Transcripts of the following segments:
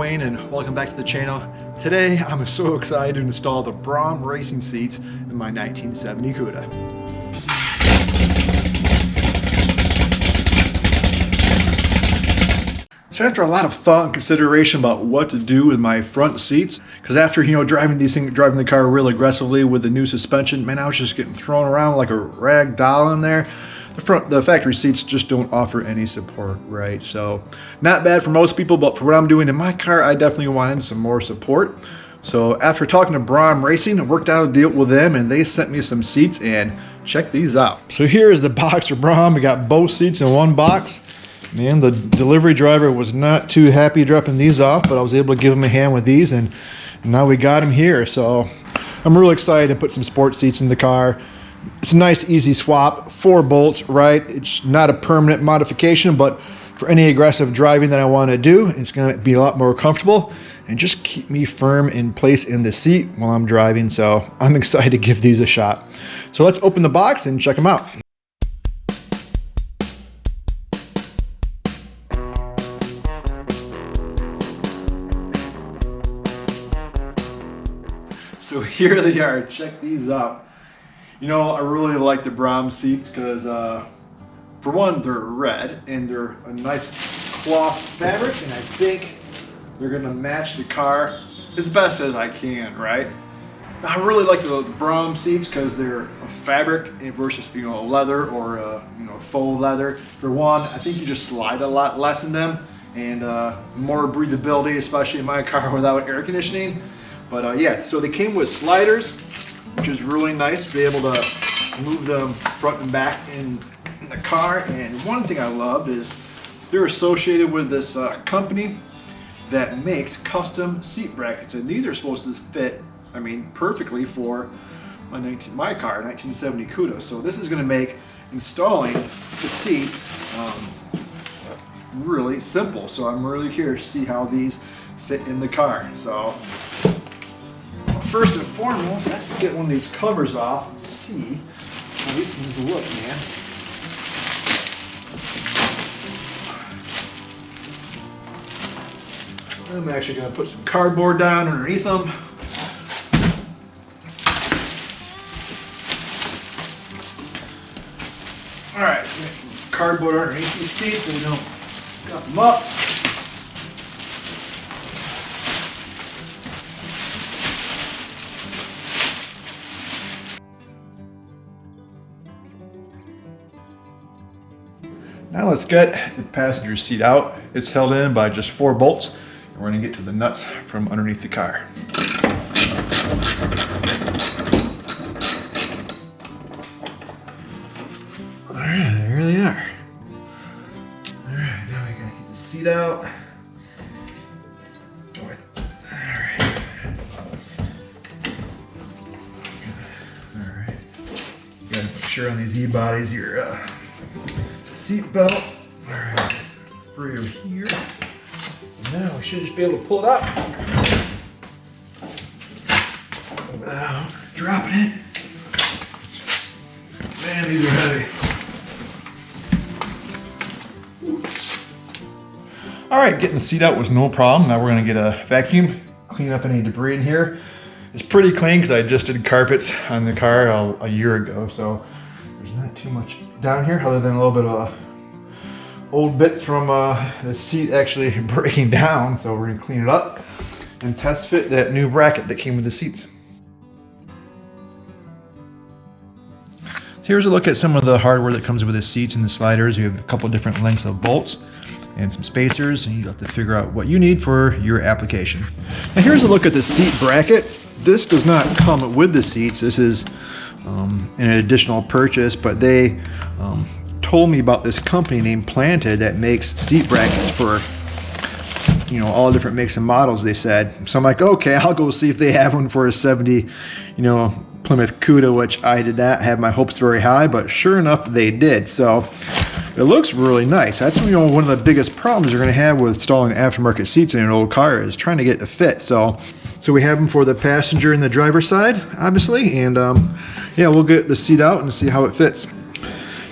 Wayne and welcome back to the channel. Today I'm so excited to install the Braum racing seats in my 1970 Cuda. So after a lot of thought and consideration about what to do with my front seats, because after driving the car real aggressively with the new suspension, man, I was just getting thrown around like a rag doll in there. The factory seats just don't offer any support, right? So not bad for most people, but for what I'm doing in my car, I definitely wanted some more support. So after talking to Braum Racing, I worked out a deal with them and they sent me some seats, and check these out. So here is the box for Braum. We got both seats in one box. Man, the delivery driver was not too happy dropping these off, but I was able to give him a hand with these, and now we got them here. So I'm really excited to put some sports seats in the car. It's a nice, easy swap, 4 bolts, right? It's not a permanent modification, but for any aggressive driving that I want to do, it's going to be a lot more comfortable and just keep me firm in place in the seat while I'm driving. So I'm excited to give these a shot. So let's open the box and check them out. So here they are, check these out. I really like the Braum seats because, for one, they're red and they're a nice cloth fabric, and I think they're gonna match the car as best as I can, right? I really like the Braum seats because they're a fabric versus, leather or, faux leather. For one, I think you just slide a lot less in them, and more breathability, especially in my car without air conditioning. But yeah, so they came with sliders, which is really nice to be able to move them front and back in the car. And one thing I loved is they're associated with this company that makes custom seat brackets, and these are supposed to fit, perfectly for my car, 1970 Cuda. So this is going to make installing the seats really simple. So I'm really curious to see how these fit in the car. So first and foremost, let's get one of these covers off and see how these things look, man. I'm actually going to put some cardboard down underneath them. Alright, get some cardboard underneath these seats so we don't scuff them up. Now let's get the passenger seat out. It's held in by just 4 bolts, and we're going to get to the nuts from underneath the car. Alright, there they are. Alright, now we got to get the seat out. Alright. You got to make sure on these E-bodies your seat belt. Alright, free over here. Now we should just be able to pull it up without dropping it. Man, these are heavy. Alright, getting the seat out was no problem. Now we're going to get a vacuum, clean up any debris in here. It's pretty clean because I just did carpets on the car a year ago, so there's not too much down here other than a little bit of old bits from the seat actually breaking down. So we're going to clean it up and test fit that new bracket that came with the seats. So here's a look at some of the hardware that comes with the seats and the sliders. You have a couple different lengths of bolts and some spacers, and you have to figure out what you need for your application. Now here's a look at the seat bracket. This does not come with the seats. This is an additional purchase, but they told me about this company named Planted that makes seat brackets for all different makes and models, they said. So I'm like, okay, I'll go see if they have one for a 70 Plymouth Cuda, which I did not have my hopes very high, but sure enough they did. So it looks really nice. That's one of the biggest problems you're going to have with installing aftermarket seats in an old car is trying to get it to fit. So we have them for the passenger and the driver's side, obviously, and yeah, we'll get the seat out and see how it fits.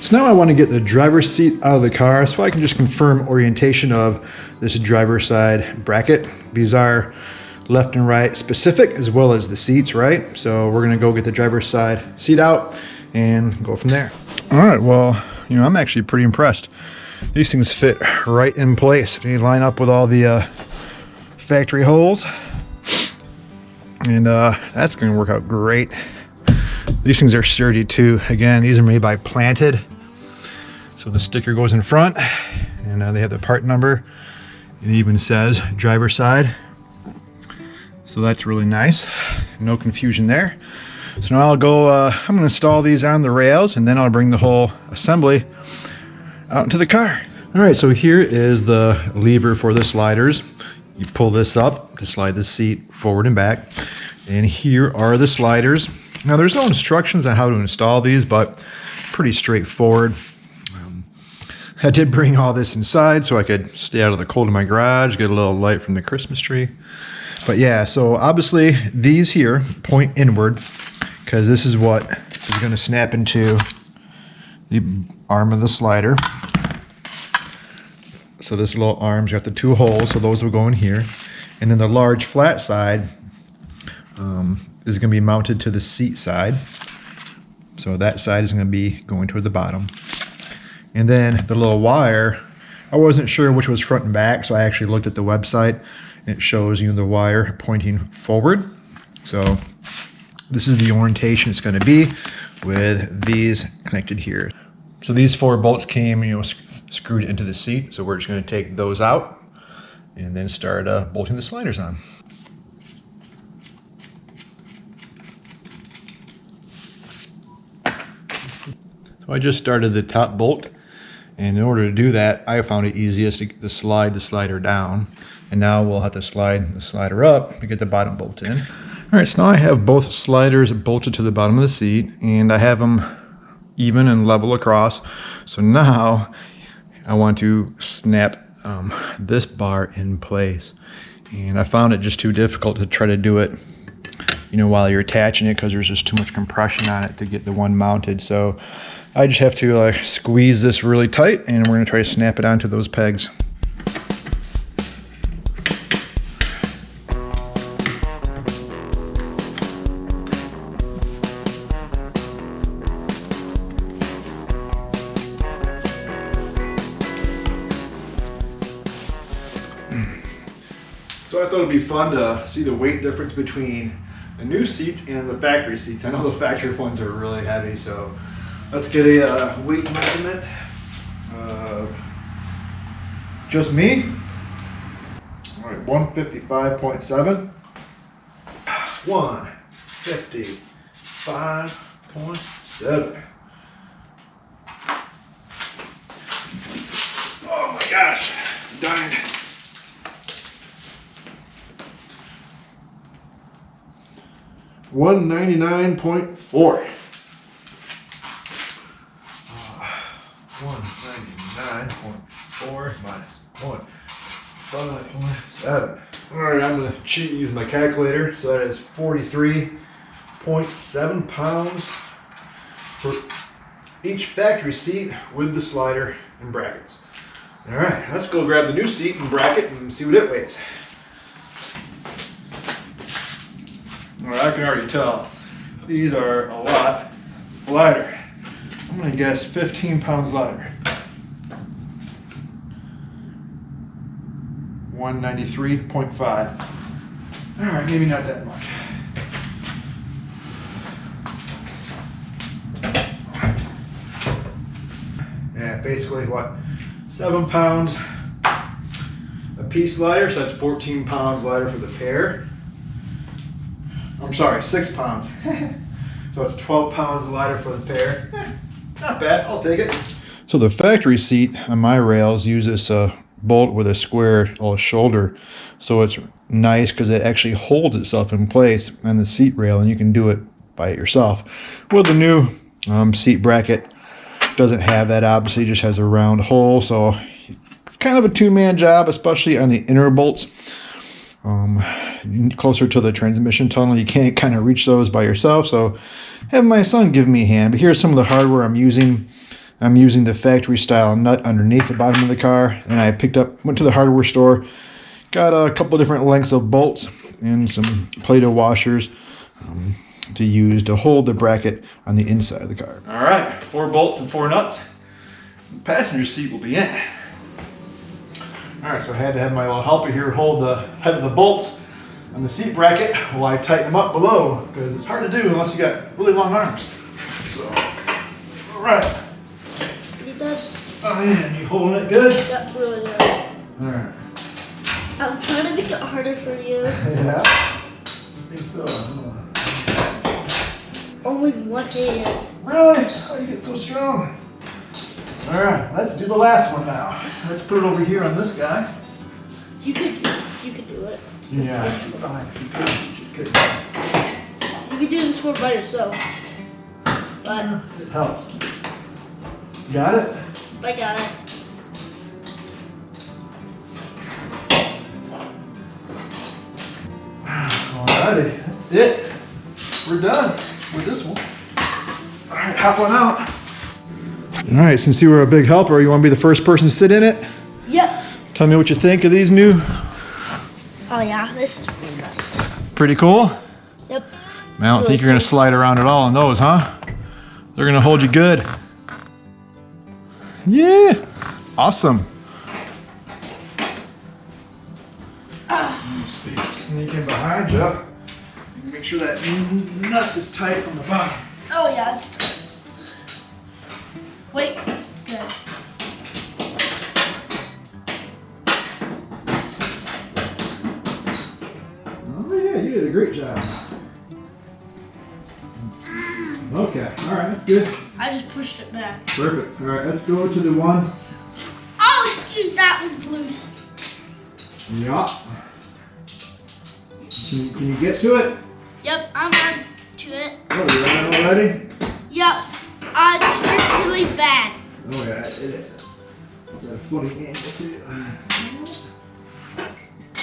So now I want to get the driver's seat out of the car so I can just confirm orientation of this driver's side bracket. These are left and right specific as well as the seats, right? So we're gonna go get the driver's side seat out and go from there. All right, well, you know, I'm actually pretty impressed. These things fit right in place. They line up with all the factory holes, and that's gonna work out great. These things are sturdy too. Again, these are made by Planted. So the sticker goes in front, and they have the part number. It even says driver's side. So that's really nice. No confusion there. So now I'll go, I'm gonna install these on the rails, and then I'll bring the whole assembly out into the car. All right, so here is the lever for the sliders. You pull this up to slide the seat forward and back. And here are the sliders. Now there's no instructions on how to install these, but pretty straightforward. I did bring all this inside so I could stay out of the cold in my garage, get a little light from the Christmas tree. But yeah, so obviously these here point inward because this is what is going to snap into the arm of the slider. So this little arm's got the two holes, so those will go in here. And then the large flat side is going to be mounted to the seat side. So that side is going to be going toward the bottom. And then the little wire, I wasn't sure which was front and back, so I actually looked at the website. It shows you the wire pointing forward. So this is the orientation it's going to be with these connected here. So these 4 bolts came, you know, screwed into the seat. So we're just going to take those out and then start bolting the sliders on. So I just started the top bolt, and in order to do that, I found it easiest to slide the slider down. And now we'll have to slide the slider up to get the bottom bolt in. All right, so now I have both sliders bolted to the bottom of the seat, and I have them even and level across. So now I want to snap this bar in place. And I found it just too difficult to try to do it, you know, while you're attaching it, because there's just too much compression on it to get the one mounted. So I just have to squeeze this really tight, and we're gonna try to snap it onto those pegs. So I thought it'd be fun to see the weight difference between the new seats and the factory seats. I know the factory ones are really heavy, so let's get a weight measurement. Just me. All right, 155.7. 155.7. Oh my gosh, I'm dying. 199.4. 199.4 minus 1.7. All right, I'm gonna cheat and use my calculator. So that is 43.7 pounds for each factory seat with the slider and brackets. All right, let's go grab the new seat and bracket and see what it weighs. All right, I can already tell these are a lot lighter. I'm gonna guess 15 pounds lighter. 193.5. All right, maybe not that much. Yeah, basically what, 7 pounds a piece lighter, so that's 14 pounds lighter for the pair. I'm sorry, 6 pounds. So it's 12 pounds lighter for the pair. Not bad, I'll take it. So the factory seat on my rails uses a bolt with a square little shoulder. So it's nice because it actually holds itself in place on the seat rail, and you can do it by yourself. Well, the new seat bracket doesn't have that, obviously, just has a round hole. So it's kind of a two-man job, especially on the inner bolts. Closer to the transmission tunnel, you can't kind of reach those by yourself, so have my son give me a hand. But here's some of the hardware I'm using. I'm using the factory style nut underneath the bottom of the car. And I went to the hardware store, got a couple different lengths of bolts and some Play-Doh washers to use to hold the bracket on the inside of the car. All right, 4 bolts and 4 nuts. The passenger seat will be in. All right, so I had to have my little helper here hold the head of the bolts on the seat bracket while I tighten them up below, because it's hard to do unless you got really long arms. So, all right. Oh yeah, you holding it good? Yep, really good. All right. I'm trying to make it harder for you. Yeah, I think so. Only one hand. Really? How do you get so strong? All right, let's do the last one now. Let's put it over here on this guy. You could do it. Yeah, you could. You could do this one by yourself. But it helps. Got it? I got it. Alrighty, that's it. We're done with this one. Alright, hop on out. Alright, since you were a big helper, you want to be the first person to sit in it? Yep. Tell me what you think of these new. Oh yeah, this is really nice. Pretty cool? Yep. I don't think you're going to slide around at all in those, huh? They're going to hold you good. Yeah, awesome. Sneak in behind you. Make sure that nut is tight from the bottom. Oh yeah, it's tight. Wait, good. Oh yeah, you did a great job. Okay, all right, that's good. I just pushed it back. Perfect. All right, let's go to the one. Oh, geez, that one's loose. Yeah. Can you get to it? Yep, I'm on to it. Oh, you're on it already? Yep. It's really bad. Oh yeah, it is. It's got a funny angle too.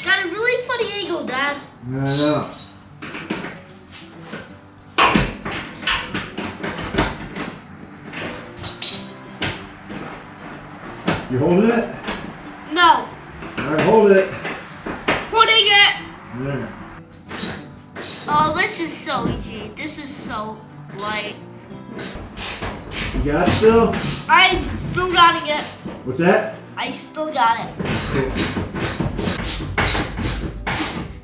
Got a really funny angle, Dad. I know. You holding it? No. All right, hold it. Holding it. There. Oh, this is so easy. This is so light. You got it still? I'm still got it. What's that? I still got it.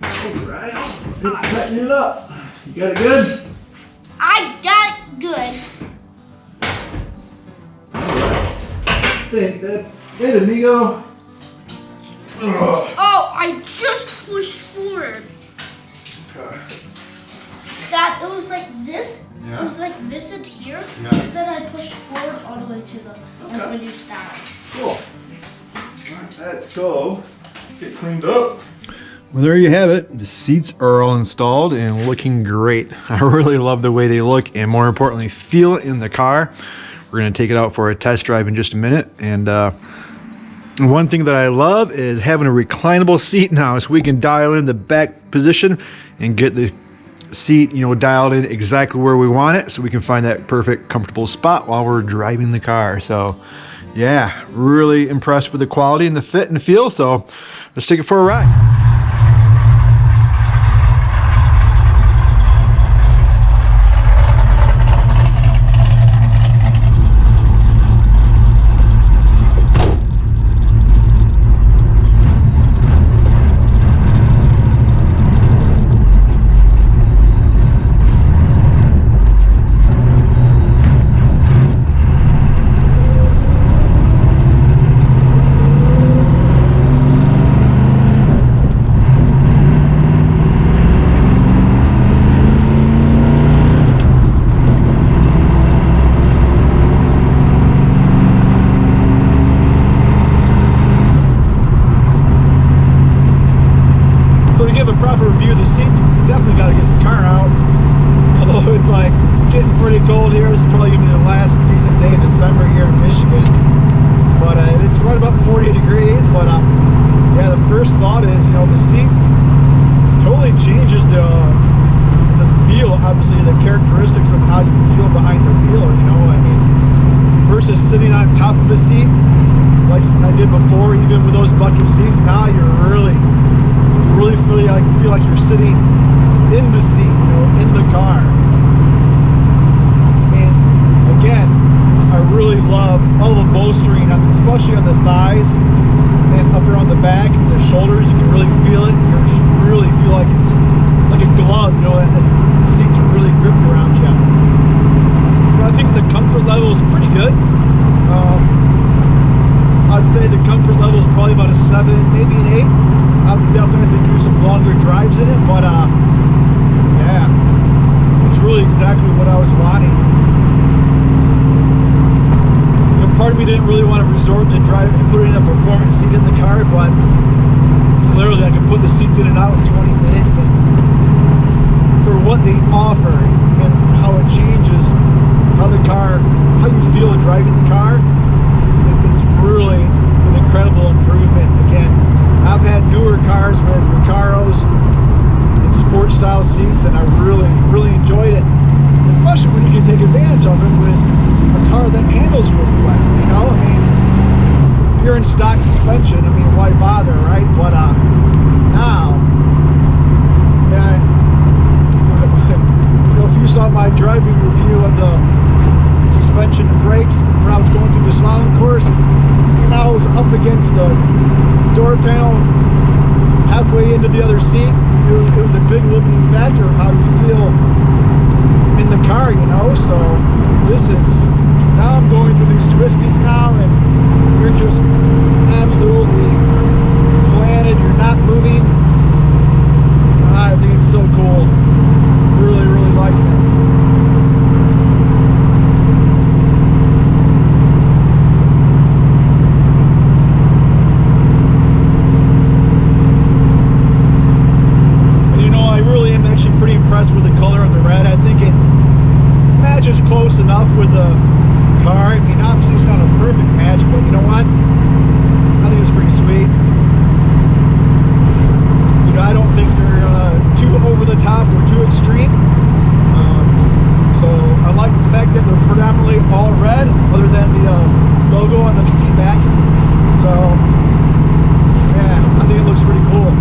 Cool. All right, let's tighten it up. You got it good? I got it good. I think that's it, amigo. Ugh. Oh, I just pushed forward. Okay. That it was like this. Yeah. It was like this in here, Yeah. and then I pushed forward all the way to the like when you stop. Cool. All right, let's go get cleaned up. Well, there you have it. The seats are all installed and looking great. I really love the way they look and more importantly, feel it in the car. We're going to take it out for a test drive in just a minute. And one thing that I love is having a reclinable seat now so we can dial in the back position and get the seat, dialed in exactly where we want it so we can find that perfect comfortable spot while we're driving the car. So yeah, really impressed with the quality and the fit and the feel. So let's take it for a ride. Cold here. This is probably gonna be the last decent day in December here in Michigan, but it's right about 40 degrees. But yeah, the first thought is, the seats totally changes the feel, obviously the characteristics of how you feel behind the wheel. I mean, just sitting on top of a seat like I did before, even with those bucket seats. Now you really feel like you're sitting in the seat, you know, in the car. And again, I really love all the bolstering, especially on the thighs and up around the back and the shoulders. You can really feel it. You just really feel like it's like a glove, you know, that the seats are really gripped around you. I think the comfort level is pretty good. I'd say the comfort level is probably about a 7, maybe an 8. I'll definitely have to do some longer drives in it, but yeah, it's really exactly what I was wanting. You know, part of me didn't really want to resort to drive and putting a performance seat in the car, but it's literally I can put the seats in and out in 20 minutes, and for what they offer and how it changes how you feel driving the car, it's really an incredible improvement. Again, I've had newer cars with Recaros and sport style seats, and I really enjoyed it, especially when you can take advantage of it with a car that handles really well. You know, I mean, if you're in stock suspension, I mean, why bother, right? But now, you know, if you saw my driving review of the suspension and brakes when I was going through the slalom course, and I was up against the door panel halfway into the other seat, it was a big limiting factor of how you feel in the car, you know. So now I'm going through these twisties now, and you're just absolutely planted, you're not moving. I think it's so cool. Really liking it. With the color of the red. I think it matches close enough with the car. I mean, obviously it's not a perfect match, but you know what? I think it's pretty sweet. You know, I don't think they're too over the top or too extreme. So I like the fact that they're predominantly all red, other than the logo on the seat back. So yeah, I think it looks pretty cool.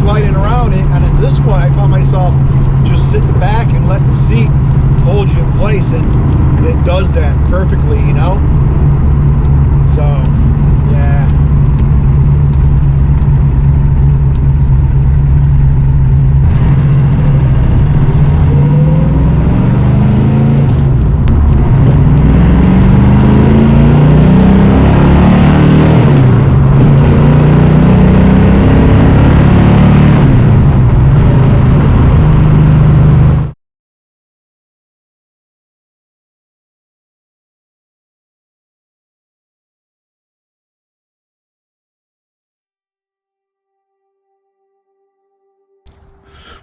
Sliding around it, and at this one I found myself just sitting back and letting the seat hold you in place, and it does that perfectly, you know. So yeah,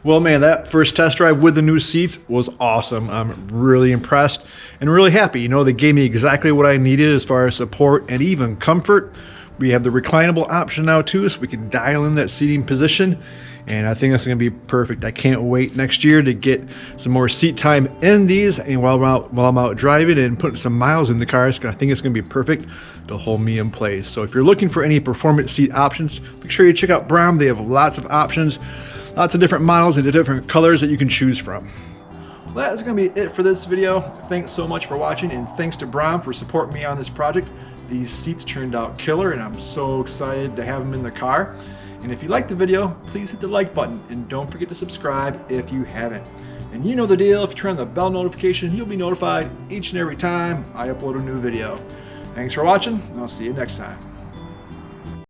well, man, that first test drive with the new seats was awesome. I'm really impressed and really happy. You know, they gave me exactly what I needed as far as support and even comfort. We have the reclinable option now too, so we can dial in that seating position, and I think that's going to be perfect. I can't wait next year to get some more seat time in these, and while I'm out driving and putting some miles in the cars, I think it's going to be perfect to hold me in place. So if you're looking for any performance seat options, make sure you check out Braum. They have lots of options. Lots of different models and different colors that you can choose from. Well, that's going to be it for this video. Thanks so much for watching, and thanks to Braum for supporting me on this project. These seats turned out killer, and I'm so excited to have them in the car. And if you liked the video, please hit the like button, and don't forget to subscribe if you haven't. And you know the deal. If you turn on the bell notification, you'll be notified each and every time I upload a new video. Thanks for watching, and I'll see you next time.